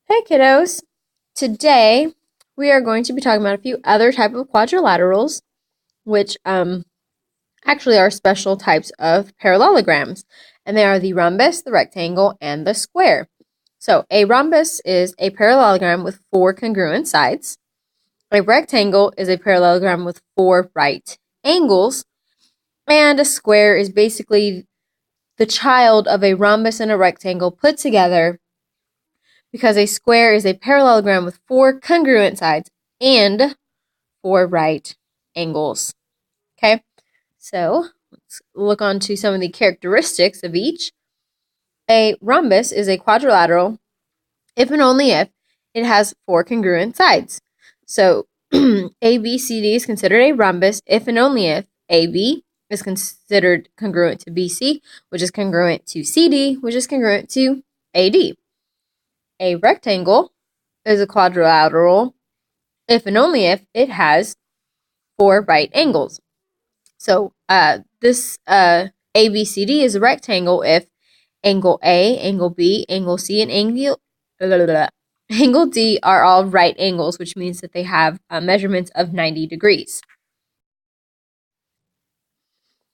Hey kiddos! Today we are going to be talking about a few other type of quadrilaterals, which actually are special types of parallelograms, and they are the rhombus, the rectangle, and the square. So a rhombus is a parallelogram with four congruent sides. A rectangle is a parallelogram with four right angles, and a square is basically the child of a rhombus and a rectangle put together, because a square is a parallelogram with four congruent sides and four right angles. Okay, so let's look on to some of the characteristics of each. A rhombus is a quadrilateral if and only if it has four congruent sides. So ABCD is considered a rhombus if and only if AB is considered congruent to BC, which is congruent to CD, which is congruent to AD. A rectangle is a quadrilateral if and only if it has four right angles. So this ABCD is a rectangle if angle A, angle B, angle C, and angle D are all right angles, which means that they have measurements of 90 degrees.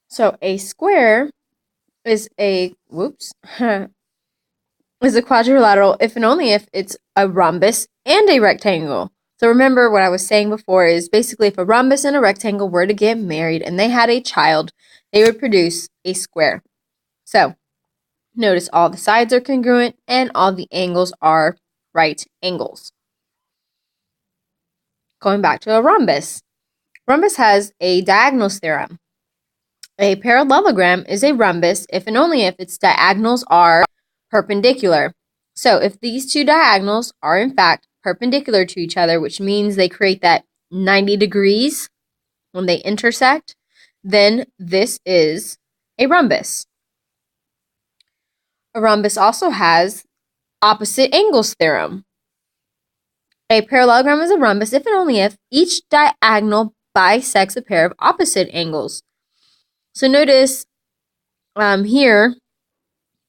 So a square is a is a quadrilateral if and only if it's a rhombus and a rectangle. So remember what I was saying before is basically if a rhombus and a rectangle were to get married and they had a child, they would produce a square. So notice all the sides are congruent and all the angles are right angles. Going back to a rhombus. Rhombus has a diagonals theorem. A parallelogram is a rhombus if and only if its diagonals are perpendicular. So if these two diagonals are in fact perpendicular to each other, which means they create that 90 degrees when they intersect, then this is a rhombus. A rhombus also has opposite angles theorem. A parallelogram is a rhombus if and only if each diagonal bisects a pair of opposite angles. So notice here,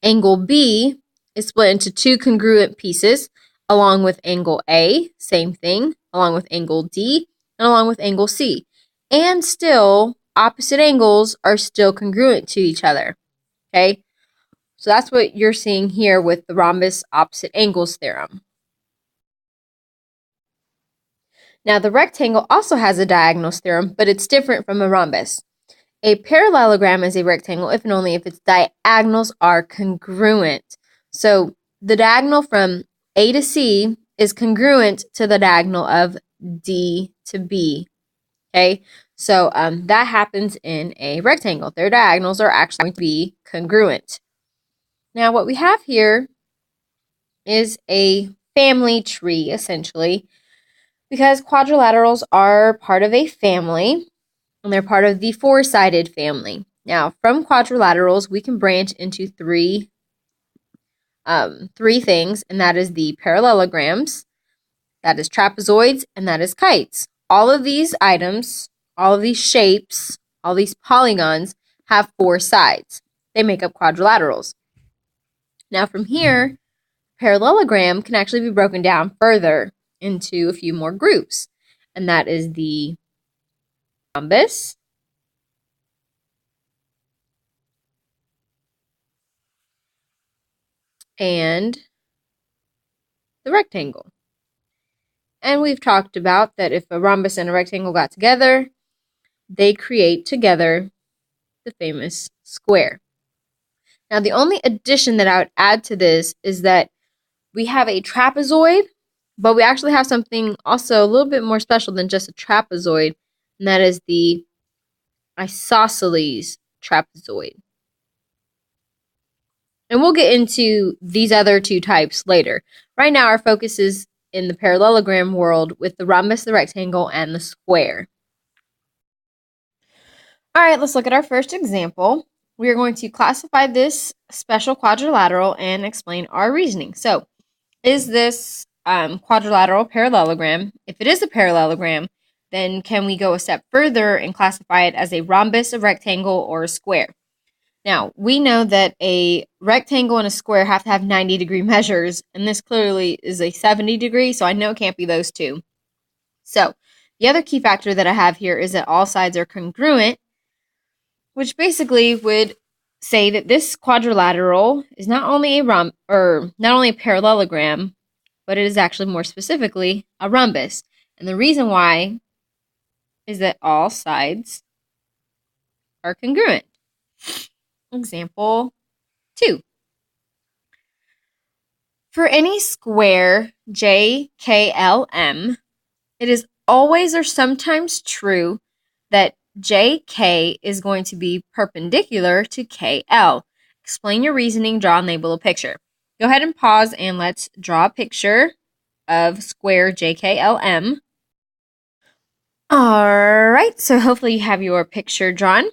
angle B is split into two congruent pieces, along with angle A, same thing, along with angle D, and along with angle C. And still, opposite angles are still congruent to each other, okay? So that's what you're seeing here with the rhombus opposite angles theorem. Now, the rectangle also has a diagonals theorem, but it's different from a rhombus. A parallelogram is a rectangle if and only if its diagonals are congruent. So the diagonal from A to C is congruent to the diagonal of D to B. Okay, so that happens in a rectangle. Their diagonals are actually going to be congruent. Now, what we have here is a family tree, essentially, because quadrilaterals are part of a family, and they're part of the four-sided family. Now, from quadrilaterals, we can branch into three things, and that is the parallelograms, that is trapezoids, and that is kites. All of these items, all of these shapes, all these polygons have four sides. They make up quadrilaterals. Now, from here, parallelogram can actually be broken down further into a few more groups, and that is the rhombus, and the rectangle. And we've talked about that if a rhombus and a rectangle got together, they create together the famous square. Now, the only addition that I would add to this is that we have a trapezoid, but we actually have something also a little bit more special than just a trapezoid, and that is the isosceles trapezoid. And we'll get into these other two types later. Right now, our focus is in the parallelogram world with the rhombus, the rectangle, and the square. All right, let's look at our first example. We are going to classify this special quadrilateral and explain our reasoning. So, is this quadrilateral parallelogram? If it is a parallelogram, then can we go a step further and classify it as a rhombus, a rectangle, or a square? Now, we know that a rectangle and a square have to have 90-degree measures, and this clearly is a 70-degree, so I know it can't be those two. So, the other key factor that I have here is that all sides are congruent, which basically would say that this quadrilateral is not only a parallelogram, but it is actually more specifically a rhombus. And the reason why is that all sides are congruent. Example 2. For any square JKLM, it is always or sometimes true that JK is going to be perpendicular to KL. Explain your reasoning, draw and label a picture. Go ahead and pause and let's draw a picture of square JKLM. Alright, so hopefully you have your picture drawn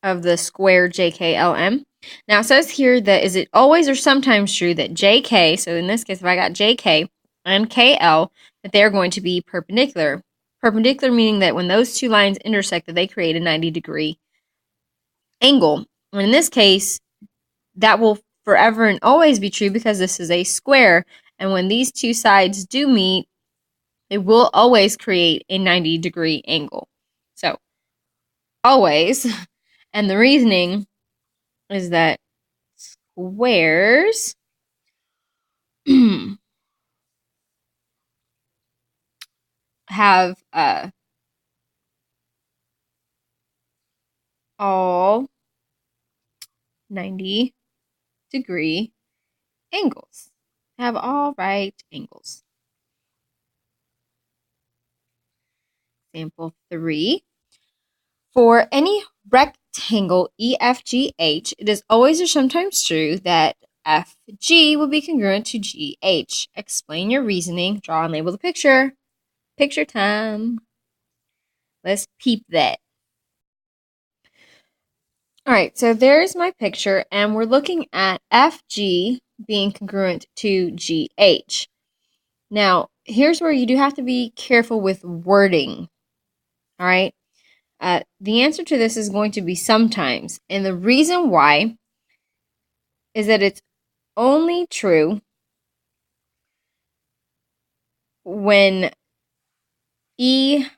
of the square JKLM. Now it says here that is it always or sometimes true that JK, so in this case if I got JK and KL, that they're going to be perpendicular. Perpendicular meaning that when those two lines intersect that they create a 90-degree angle. And in this case, that will forever and always be true because this is a square. And when these two sides do meet, it will always create a 90-degree angle. So, always. And the reasoning is that squares have all 90-degree angles. Have all right angles. Example 3. For any rectangle EFGH, it is always or sometimes true that FG will be congruent to GH. Explain your reasoning, draw and label the picture. Picture time. Let's peep that. Alright, so there's my picture, and we're looking at FG being congruent to GH. Now, here's where you do have to be careful with wording. Alright? The answer to this is going to be sometimes. And the reason why is that it's only true when EFGH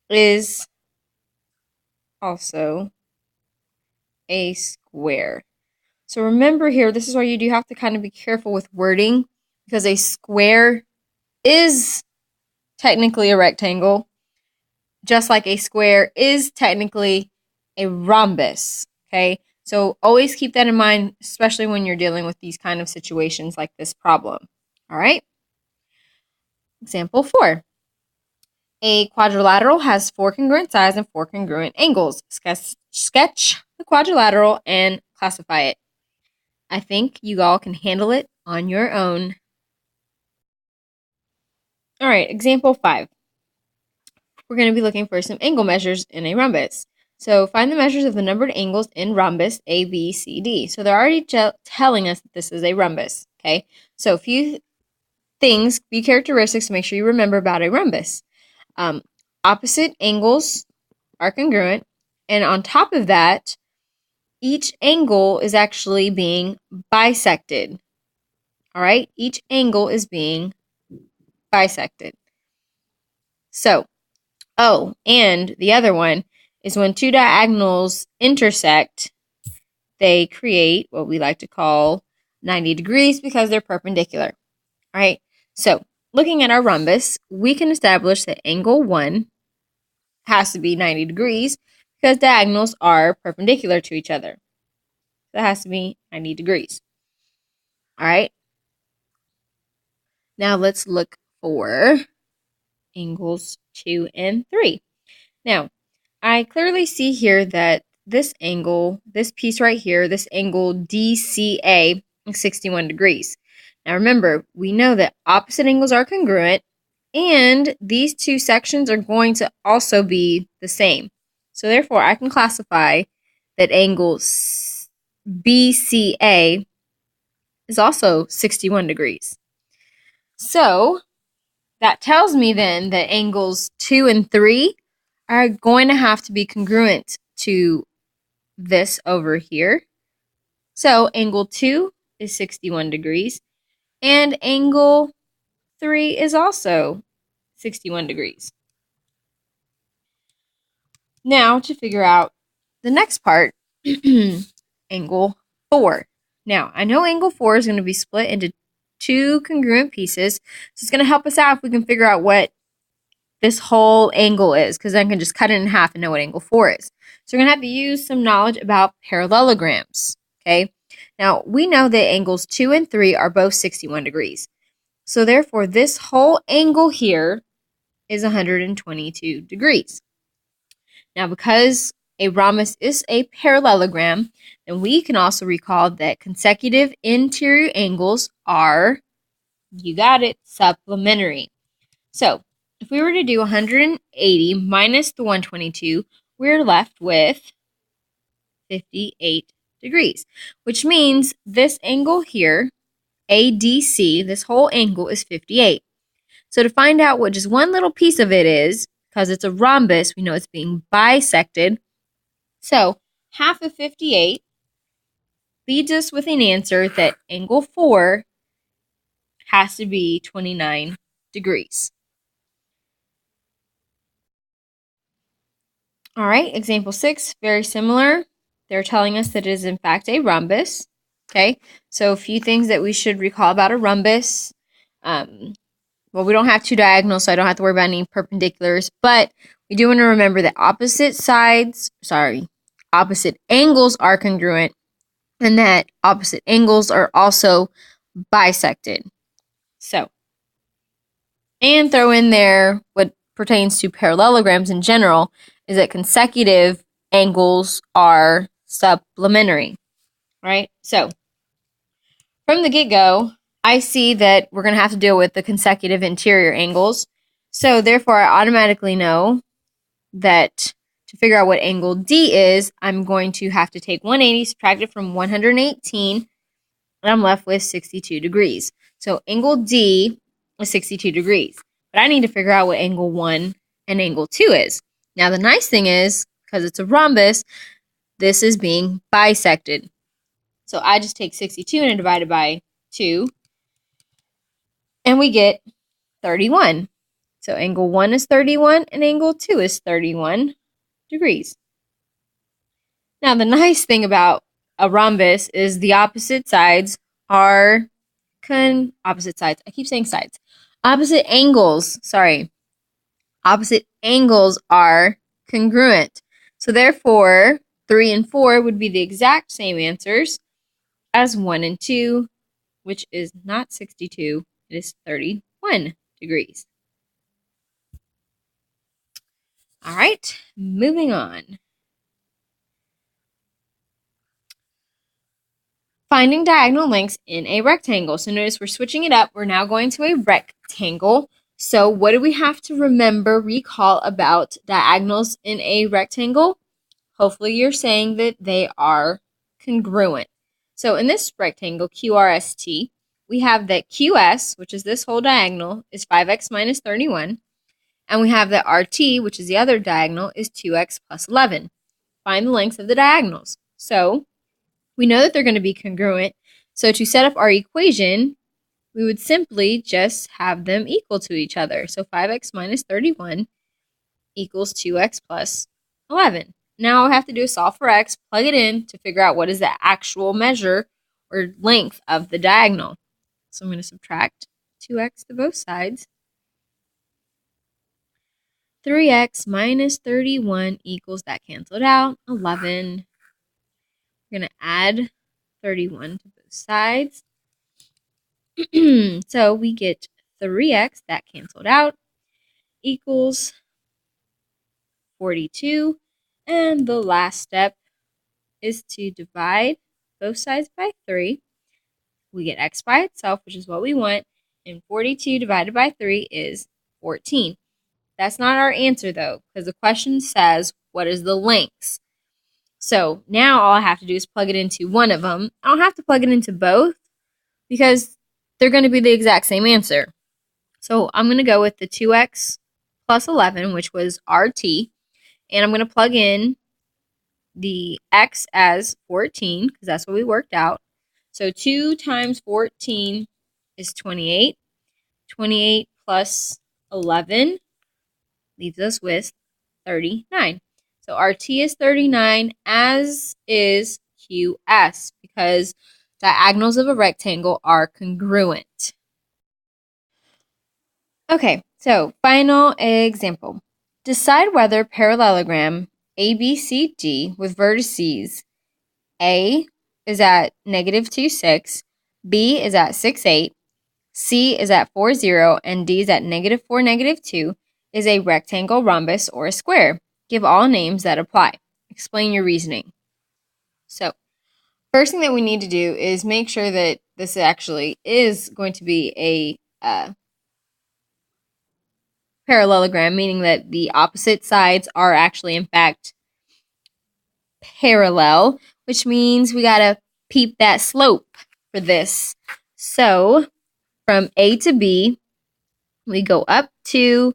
is also a square. So remember here, this is why you do have to kind of be careful with wording, because a square is technically a rectangle, just like a square is technically a rhombus, okay? So always keep that in mind, especially when you're dealing with these kind of situations like this problem, all right? Example 4. A quadrilateral has 4 congruent sides and 4 congruent angles. Sketch the quadrilateral and classify it. I think you all can handle it on your own. All right, example 5. We're going to be looking for some angle measures in a rhombus. So find the measures of the numbered angles in rhombus A, B, C, D. So they're already telling us that this is a rhombus, okay? So a few things, few characteristics to make sure you remember about a rhombus. Opposite angles are congruent, and on top of that, each angle is actually being bisected. All right? Each angle is being bisected. So, oh, and the other one is when two diagonals intersect, they create what we like to call 90 degrees because they're perpendicular. All right? So, looking at our rhombus, we can establish that angle 1 has to be 90 degrees because diagonals are perpendicular to each other. That has to be 90 degrees. All right. Now let's look for angles 2 and 3. Now, I clearly see here that this angle, this piece right here, this angle DCA is 61 degrees. Now remember, we know that opposite angles are congruent, and these two sections are going to also be the same. So therefore, I can classify that angle BCA is also 61 degrees. So that tells me then that angles 2 and 3 are going to have to be congruent to this over here. So angle 2 is 61 degrees, and angle 3 is also 61 degrees. Now to figure out the next part, angle 4. Now, I know angle 4 is going to be split into two congruent pieces, so it's going to help us out if we can figure out what this whole angle is, because then I can just cut it in half and know what angle 4 is. So we're going to have to use some knowledge about parallelograms, okay? Now, we know that angles 2 and 3 are both 61 degrees. So therefore, this whole angle here is 122 degrees. Now, because a rhombus is a parallelogram, then we can also recall that consecutive interior angles are, you got it, supplementary. So, if we were to do 180 minus the 122, we're left with 58 degrees, which means this angle here, ADC, this whole angle is 58. So to find out what just one little piece of it is, because it's a rhombus, we know it's being bisected. So half of 58 leads us with an answer that angle 4 has to be 29 degrees. All right, example 6, very similar. They're telling us that it is in fact a rhombus. Okay, so a few things that we should recall about a rhombus. Well, we don't have two diagonals, so I don't have to worry about any perpendiculars, but we do want to remember that opposite angles are congruent, and that opposite angles are also bisected. So, and throw in there what pertains to parallelograms in general is that consecutive angles are supplementary, right? So, from the get-go, I see that we're going to have to deal with the consecutive interior angles. So, therefore, I automatically know that to figure out what angle D is, I'm going to have to take 180, subtract it from 118, and I'm left with 62 degrees. So, angle D is 62 degrees. But I need to figure out what angle 1 and angle 2 is. Now, the nice thing is, because it's a rhombus, this is being bisected. So I just take 62 and divide it by 2, and we get 31. So angle 1 is 31, and angle 2 is 31 degrees. Now, the nice thing about a rhombus is the opposite sides are opposite sides. I keep saying sides. Opposite angles are congruent. So therefore, 3 and 4 would be the exact same answers as 1 and 2, which is not 62, it is 31 degrees. All right, moving on. Finding diagonal lengths in a rectangle. So notice we're switching it up. We're now going to a rectangle. So what do we have to recall about diagonals in a rectangle? Hopefully you're saying that they are congruent. So in this rectangle, QRST, we have that QS, which is this whole diagonal, is 5x minus 31. And we have that RT, which is the other diagonal, is 2x plus 11. Find the lengths of the diagonals. So we know that they're going to be congruent. So to set up our equation, we would simply just have them equal to each other. So 5x minus 31 equals 2x plus 11. Now all I have to do is solve for x, plug it in to figure out what is the actual measure or length of the diagonal. So I'm going to subtract 2x to both sides. 3x minus 31 equals, that canceled out, 11. We're going to add 31 to both sides. So we get 3x, that canceled out, equals 42. And the last step is to divide both sides by 3. We get x by itself, which is what we want, and 42 divided by 3 is 14. That's not our answer, though, because the question says, what is the lengths? So now all I have to do is plug it into one of them. I don't have to plug it into both because they're going to be the exact same answer. So I'm going to go with the 2x plus 11, which was RT. And I'm going to plug in the x as 14 because that's what we worked out. So 2 times 14 is 28. 28 plus 11 leaves us with 39. So our T is 39, as is QS, because diagonals of a rectangle are congruent. Okay, so final example. Decide whether parallelogram ABCD with vertices A is at -2, 6, B is at 6, 8, C is at 4, 0, and D is at -4, -2 is a rectangle, rhombus, or a square. Give all names that apply. Explain your reasoning. So, first thing that we need to do is make sure that this actually is going to be a parallelogram, meaning that the opposite sides are actually, in fact, parallel, which means we gotta peep that slope for this. So, from A to B, we go up 2.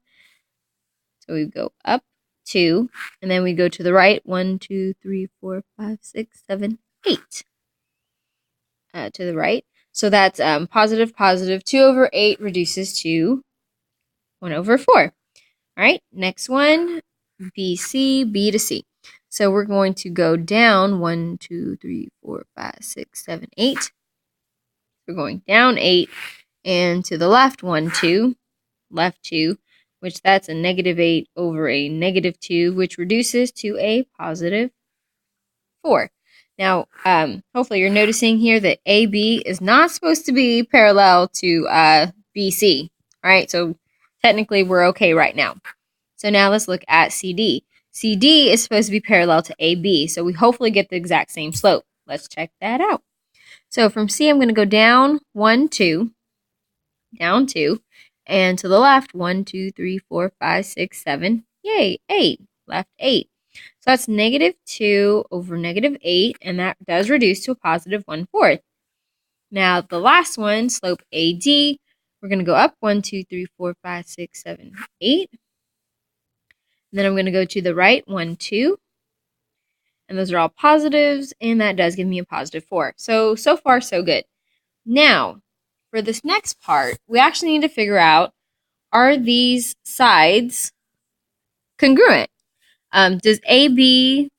So we go up 2, and then we go to the right 1, 2, 3, 4, 5, 6, 7, 8. To the right. So that's positive, positive. 2 over 8 reduces to 1 over 4. All right, next one, BC, B to C. So we're going to go down 1, 2, 3, 4, 5, 6, 7, 8. We're going down 8, and to the left 1, 2, left 2, which that's a -8 over a -2, which reduces to a positive 4. Now, hopefully you're noticing here that AB is not supposed to be parallel to BC. All right, so technically we're okay right now. So now let's look at CD. CD is supposed to be parallel to AB, so we hopefully get the exact same slope. Let's check that out. So from C, I'm going to go down 1, 2, down 2, and to the left 1, 2, 3, 4, 5, 6, 7, yay, 8, left 8. So that's -2 over -8, and that does reduce to a positive 1/4. Now the last one, slope AD, we're going to go up 1, 2, 3, 4, 5, 6, 7, 8. And then I'm going to go to the right 1, 2. And those are all positives, and that does give me a positive 4. So far, so good. Now, for this next part, we actually need to figure out, are these sides congruent? Does AB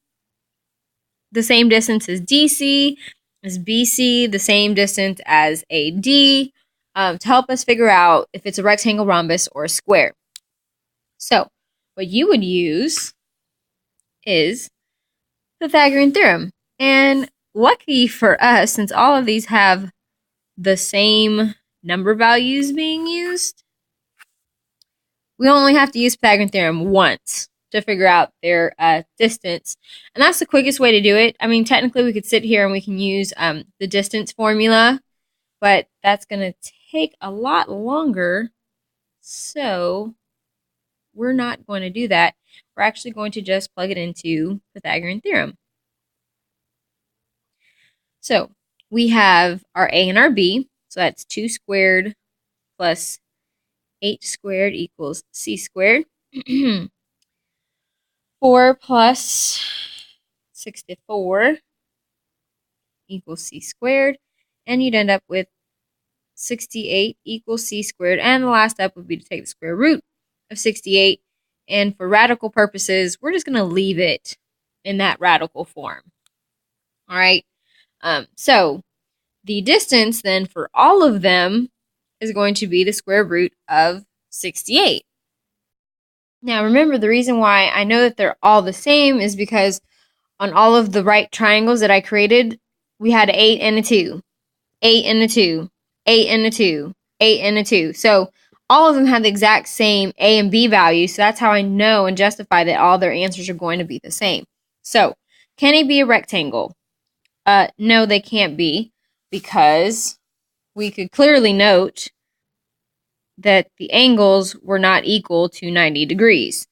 the same distance as DC? Is BC the same distance as AD? To help us figure out if it's a rectangle, rhombus, or a square. So, what you would use is Pythagorean theorem. And lucky for us, since all of these have the same number values being used, we only have to use Pythagorean theorem once to figure out their distance. And that's the quickest way to do it. I mean, technically we could sit here and we can use the distance formula, but that's going to take a lot longer. So we're not going to do that. We're actually going to just plug it into Pythagorean theorem. So we have our A and our B. So that's 2 squared plus 8 squared equals C squared. 4 plus 64 equals C squared. And you'd end up with 68 equals C squared. And the last step would be to take the square root of 68. And for radical purposes, we're just going to leave it in that radical form. All right. So the distance then for all of them is going to be the square root of 68. Now remember, the reason why I know that they're all the same is because on all of the right triangles that I created, we had 8 and a 2, 8 and a 2, 8 and a 2, 8 and a 2. So all of them have the exact same A and B values. So that's how I know and justify that all their answers are going to be the same. So can it be a rectangle? No, they can't be, because we could clearly note that the angles were not equal to 90 degrees.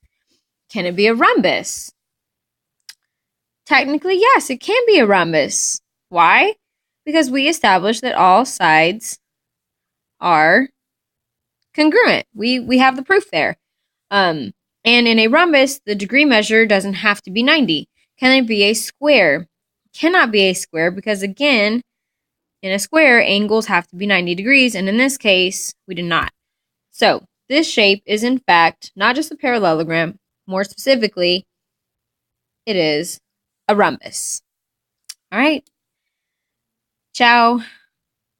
Can it be a rhombus? Technically, yes, it can be a rhombus. Why? Because we established that all sides are congruent. We have the proof there. And in a rhombus, the degree measure doesn't have to be 90. Can it be a square? It cannot be a square because, again, in a square, angles have to be 90 degrees, and in this case, we do not. So, this shape is, in fact, not just a parallelogram. More specifically, it is a rhombus. All right. Ciao.